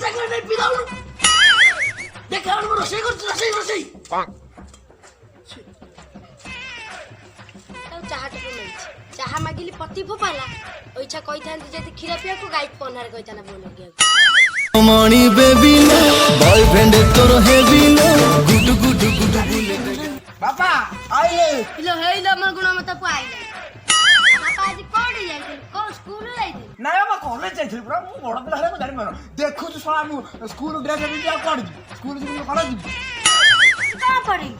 ଚାକିରି ନେଇ ପିଲାଉନୁ ଦେଖା ମୁଁ ରୋଷେଇ କରୁଛି ରୋଷେଇ ଚାହା ଟିକେ ମିଳିଛି ଚାହା ମାଗିଲି ପତି ଫୋପାଲା ଇଚ୍ଛା କହିଥାନ୍ତି ଯଦି କ୍ଷୀର ପିଆକୁ ଗାଈ ପହ୍ନାରେ କହିଥାନା ବୋଉ ଲଗିବାକୁ मणि बेबी नो बॉयफ्रेंड तोर heavy no good good good बापा आइले इलो हेइलो म गुण मत पाइले बापा आज कोडी जाइथिल को स्कूल जाइथिल ना बाबा कॉलेज जाइथिल पूरा मु बड़ पिला हेले जानि मन देखु तू साला मु स्कूल ड्रेस में जा कोड स्कूल जी कॉलेज का पड़ी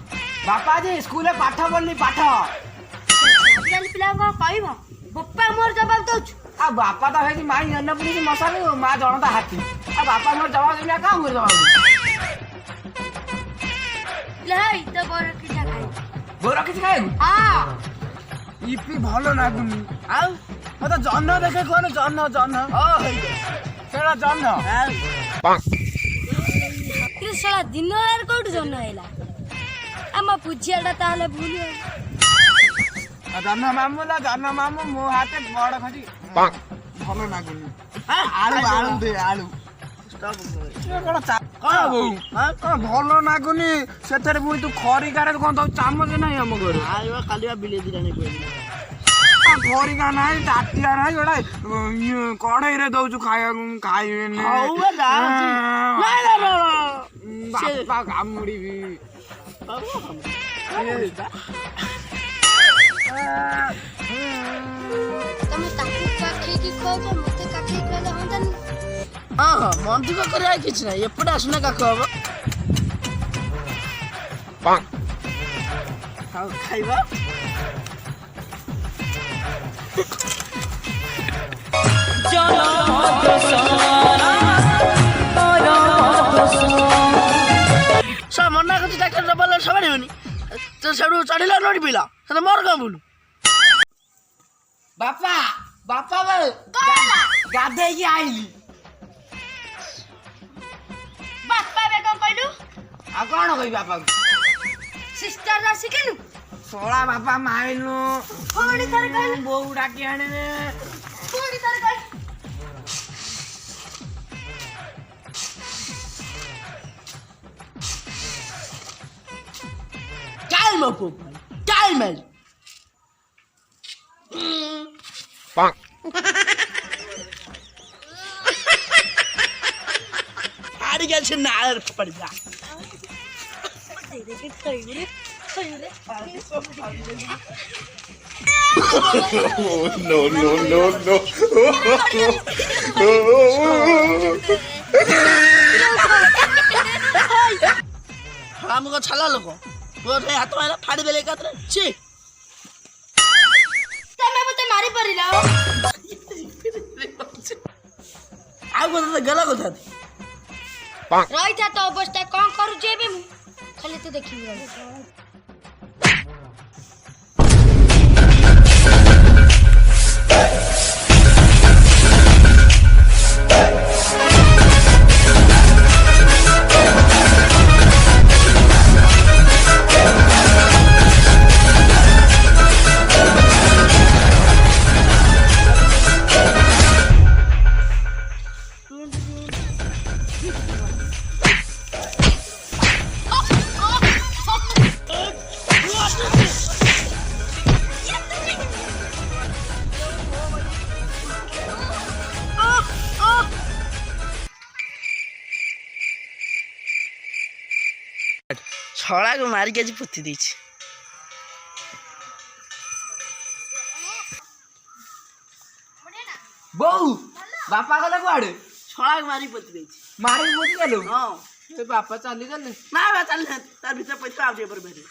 बापा जी स्कूल में पाठ पढ़ली पाठ आजकल पिला को कहबो बप्पा मोर जवाब दउछु आ बापा तो है माई अन्नपूर्णी से मसाले मां जनता हाथी आ बापा मोर जवाब देना का मोर जवाब लई तो बोर किछा खाइ बोरा किछ खाए हां इपी भलो नागुनी आउ म त जन्न देखे कोन जन्न ओ हेइ सेला जन्न कि साला दिन यार कोठ जन्न हैला आमा पुछियाडा ताले भूलियो जन्न मामू मो हाथे बड़ खजी भलो नागुनी आलू दे आलू भलो नागुनी सेथरे मुई तू खरी गारे कोन तो चामच नै हम घर आइबा कालिबा बिले दिरा नै कोइ खरी गा नै ताटिया नै ओडा कढाई रे दउछु खाया खाइबे नै हौवा जा नै बापा गामुडी भी तमे ताकू काखे की खोजो मते काखे कहले होंदनी हां मन दुख करे आइ किछ नै एपडे आसने काख हबो खाओ खाइबा सा मना कति जाके डबल सवारी होनी तो सेडू चढ़िला नोडी पिला से मोर का बोलू बापा बापा बे गाधे की आइली बापा बे को कहलु आ कोन कहि बापा सिस्टर रा सिकेलु सोळा बापा माइलु थोड़ी तर कहलु बोउडा के आने ने थोड़ी तर कहलु calma pô calma आड़ी गेल छ नार पड़ जा देखि खइले no no no no हमको छला लोग वो हाथ में फाड़ी बेले कातरे छी तमे मते मारी परिला आ को तो गला को था रही था तो अवस्था कौन करू जेबे मु खाली तो देखि रही छड़ा को मारी के पुती दी बहु बापा गले कुआड़े छड़ा को मारी पुती दी मारी पुती गलो हां बापा चली गले ना बा चल तार भीतर पैसा आ जे पर बेरे